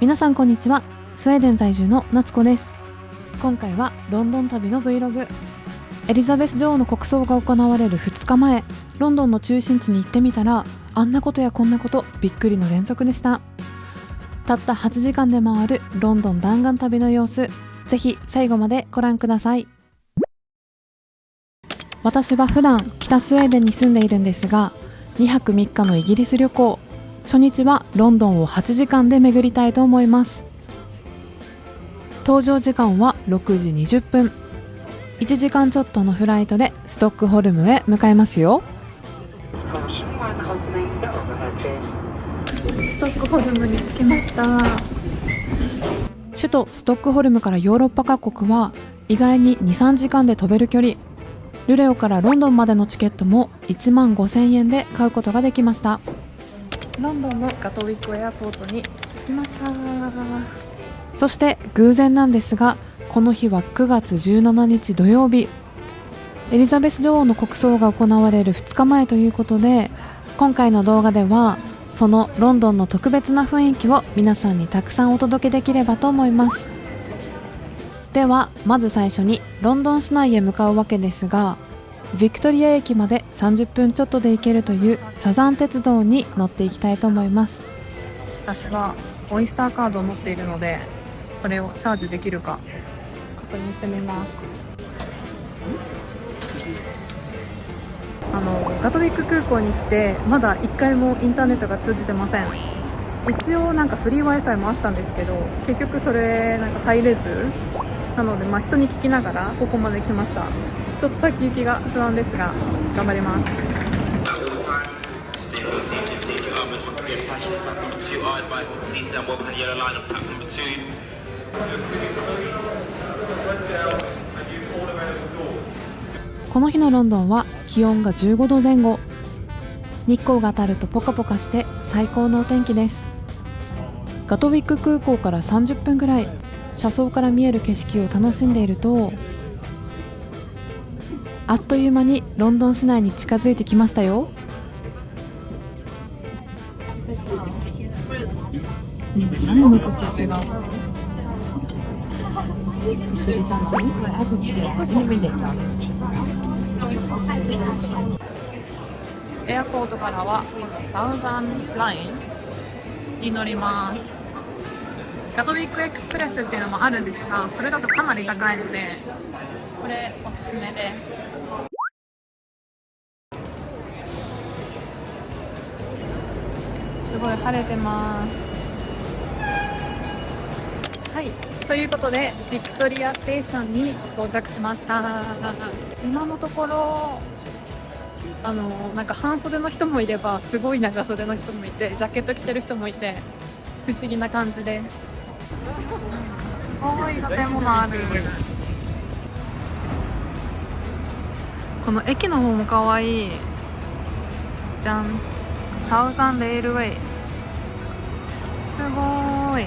皆さんこんにちは。スウェーデン在住の夏子です。今回はロンドン旅の Vlog。 エリザベス女王の国葬が行われる2日前、ロンドンの中心地に行ってみたら、あんなことやこんなこと、びっくりの連続でした。たった8時間で回るロンドン弾丸旅の様子、ぜひ最後までご覧ください。私は普段北スウェーデンに住んでいるんですが、2泊3日のイギリス旅行、初日はロンドンを8時間で巡りたいと思います。搭乗時間は6時20分。1時間ちょっとのフライトでストックホルムへ向かいますよ。ストックホルムに着きました。首都ストックホルムからヨーロッパ各国は意外に 2,3 時間で飛べる距離。ルレオからロンドンまでのチケットも1万5,000円で買うことができました。ロンドンのガトウィックエアポートに着きました。そして偶然なんですが、この日は9月17日土曜日、エリザベス女王の国葬が行われる2日前ということで、今回の動画ではそのロンドンの特別な雰囲気を皆さんにたくさんお届けできればと思います。ではまず最初にロンドン市内へ向かうわけですが、ビクトリア駅まで30分ちょっとで行けるというサザン鉄道に乗っていきたいと思います。私はオイスターカードを持っているので、これをチャージできるか確認してみます。ガトウィック空港に来てまだ1回もインターネットが通じてません。一応なんかフリー Wi-Fi もあったんですけど、結局それなんか入れずなので、人に聞きながらここまで来ました。ちょっと先行きが不安ですが頑張ります。この日のロンドンは気温が15度前後。日光が当たるとポカポカして最高のお天気です。ガトウィック空港から30分ぐらい、車窓から見える景色を楽しんでいると、あっという間にロンドン市内に近づいてきましたよ。誰の口違う不思議じゃない？エアポートからはこのサウザンラインに乗ります。ガトウィックエクスプレスっていうのもあるんですが、それだとかなり高いので、これおすすめです。すごい晴れてます。はい、ということでビクトリアステーションに到着しました。今のところなんか半袖の人もいればすごい長袖の人もいて、ジャケット着てる人もいて不思議な感じです。すごい建物ある。この駅の方もかわいい。じゃん、サウザンレールウェイ、すごい。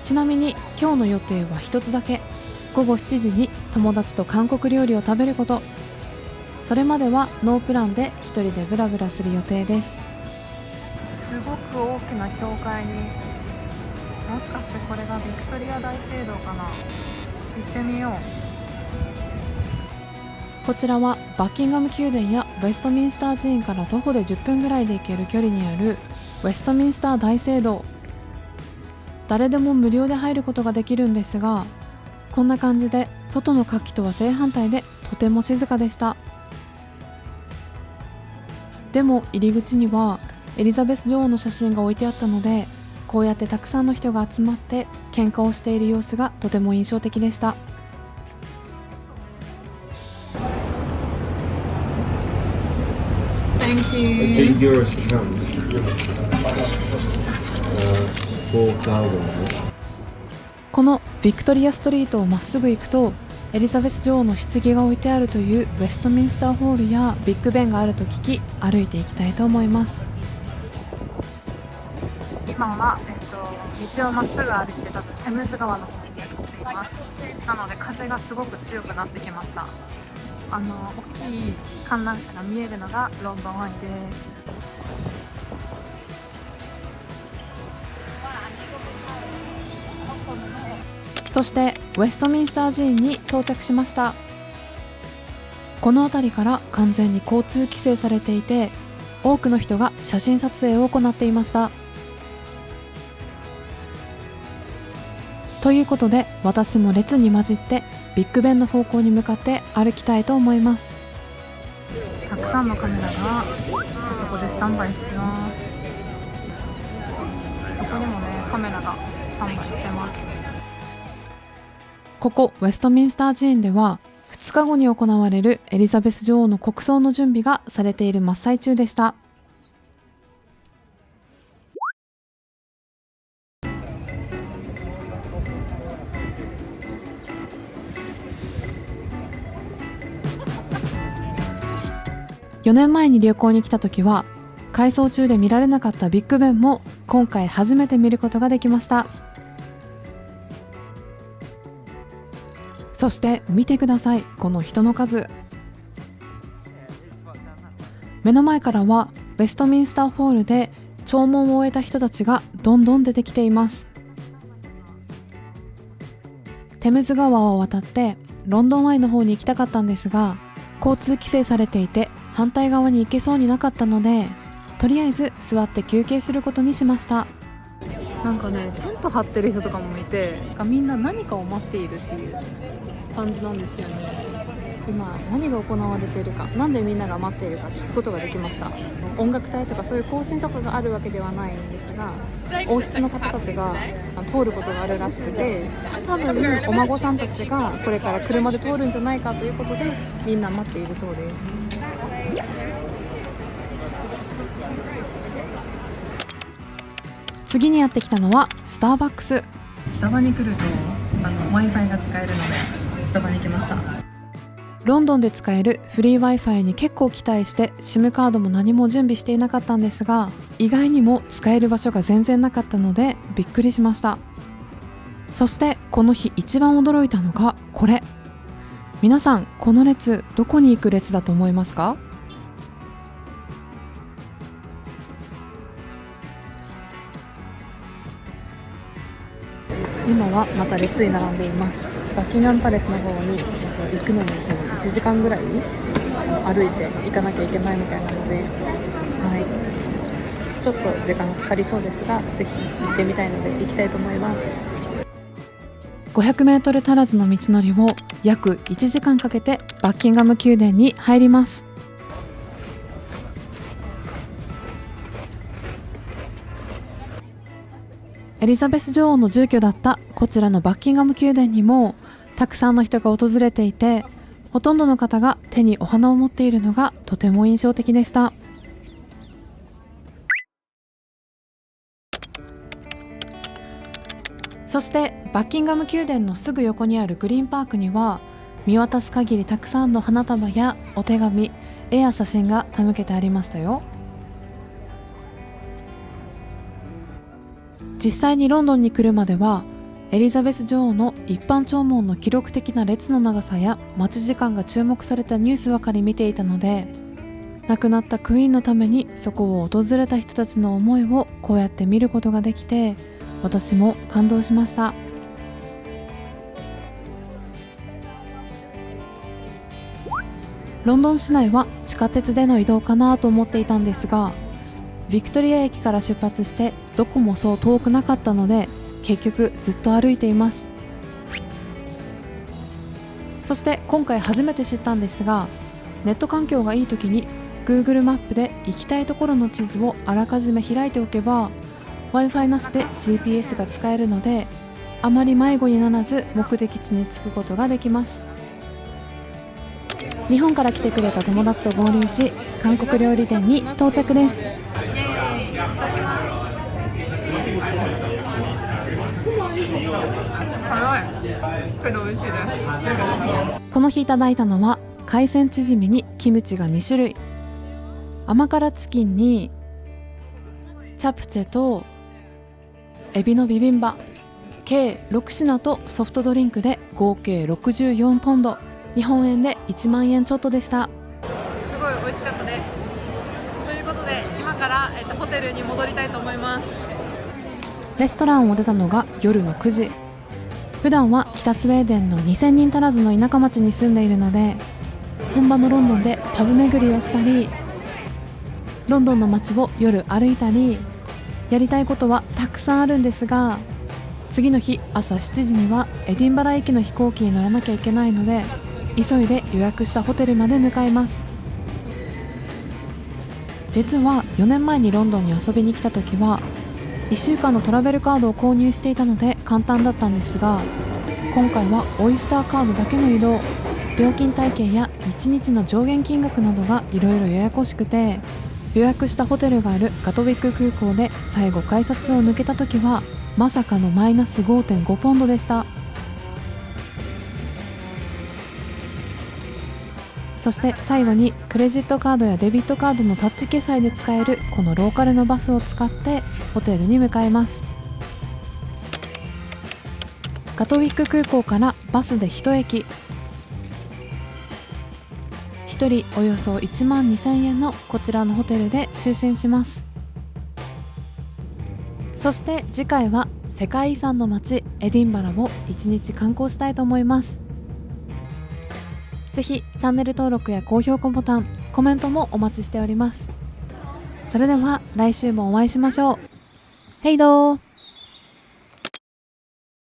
ちなみに今日の予定は一つだけ。午後7時に友達と韓国料理を食べること。それまではノープランで一人でブラブラする予定です。すごく大きな教会に、もしかしてこれがビクトリア大聖堂かな。行ってみよう。こちらはバッキンガム宮殿やウェストミンスター寺院から徒歩で10分ぐらいで行ける距離にあるウェストミンスター大聖堂。誰でも無料で入ることができるんですが、こんな感じで外の活気とは正反対でとても静かでした。でも入り口にはエリザベス女王の写真が置いてあったので、こうやってたくさんの人が集まって喧嘩をしている様子がとても印象的でした。Thank you. €8 to count. 4,000. このビクトリアストリートをまっすぐ行くと、エリザベス女王の棺が置いてあるというウェストミンスターホールやビッグベンがあると聞き、歩いていきたいと思います。今は、道をまっすぐ歩いてたテムズ川の方に向かっています。なので風がすごく強くなってきました。大きい観覧車が見えるのがロンドンアイです。そしてウェストミンスター寺院に到着しました。この辺りから完全に交通規制されていて、多くの人が写真撮影を行っていました。ということで、私も列に混じってビッグベンの方向に向かって歩きたいと思います。たくさんのカメラがあそこでスタンバイしてます。そこにもね、カメラがスタンバイしてます。ここウェストミンスター寺院では2日後に行われるエリザベス女王の国葬の準備がされている真っ最中でした。4年前に旅行に来た時は改装中で見られなかったビッグベンも今回初めて見ることができました。そして見てください、この人の数。目の前からはウェストミンスターホールで弔問を終えた人たちがどんどん出てきています。テムズ川を渡ってロンドンアイの方に行きたかったんですが、交通規制されていて反対側に行けそうになかったので、とりあえず座って休憩することにしました。なんかね、テント張ってる人とかもいて、みんな何かを待っているっていう感じなんですよね。今何が行われているか、なんでみんなが待っているか聞くことができました。音楽隊とかそういう行進とかがあるわけではないんですが、王室の方たちが通ることがあるらしくて、多分お孫さんたちがこれから車で通るんじゃないかということでみんな待っているそうです。次にやってきたのはスターバックス。スタバに来るとWi-Fi が使えるのでスタバに来ました。ロンドンで使えるフリー Wi-Fi に結構期待して SIM カードも何も準備していなかったんですが、意外にも使える場所が全然なかったのでびっくりしました。そしてこの日一番驚いたのがこれ。皆さん、この列どこに行く列だと思いますか？今はまた列に並んでいます。バッキンガムパレスの方に行くのに1時間ぐらい歩いて行かなきゃいけないみたいなので、ちょっと時間かかりそうですが、ぜひ行ってみたいので行きたいと思います。500メートル足らずの道のりを約1時間かけてバッキンガム宮殿に入ります。エリザベス女王の住居だったこちらのバッキンガム宮殿にもたくさんの人が訪れていて、ほとんどの方が手にお花を持っているのがとても印象的でした。そしてバッキンガム宮殿のすぐ横にあるグリーンパークには見渡す限りたくさんの花束やお手紙、絵や写真が手向けてありましたよ。実際にロンドンに来るまではエリザベス女王の一般弔問の記録的な列の長さや待ち時間が注目されたニュースばかり見ていたので、亡くなったクイーンのためにそこを訪れた人たちの思いをこうやって見ることができて、私も感動しました。ロンドン市内は地下鉄での移動かなと思っていたんですが、ビクトリア駅から出発してどこもそう遠くなかったので、結局ずっと歩いています。そして今回初めて知ったんですが、ネット環境がいい時に Google マップで行きたいところの地図をあらかじめ開いておけば Wi-Fi なしで GPS が使えるので、あまり迷子にならず目的地に着くことができます。日本から来てくれた友達と合流し、韓国料理店に到着です。この日いただいたのは海鮮チヂミにキムチが2種類、甘辛チキンにチャプチェとエビのビビンバ、計6品とソフトドリンクで合計64ポンド、日本円で1万円ちょっとでした。すごい美味しかったです。ということで今から、ホテルに戻りたいと思います。レストランを出たのが夜の9時。普段は北スウェーデンの2000人足らずの田舎町に住んでいるので、本場のロンドンでパブ巡りをしたり、ロンドンの街を夜歩いたり、やりたいことはたくさんあるんですが、次の日朝7時にはエディンバラ駅の飛行機に乗らなきゃいけないので、急いで予約したホテルまで向かいます。実は4年前にロンドンに遊びに来た時は1週間のトラベルカードを購入していたので簡単だったんですが、今回はオイスターカードだけの移動、料金体系や1日の上限金額などがいろいろややこしくて、予約したホテルがあるガトウィック空港で最後改札を抜けた時はまさかのマイナス 5.5 ポンドでした。そして最後にクレジットカードやデビットカードのタッチ決済で使えるこのローカルのバスを使ってホテルに向かいます。ガトウィック空港からバスで1駅、1人およそ1万2000円のこちらのホテルで就寝します。そして次回は世界遺産の街エディンバラを1日観光したいと思います。ぜひチャンネル登録や高評価ボタン、コメントもお待ちしております。それでは来週もお会いしましょう。ヘイドー。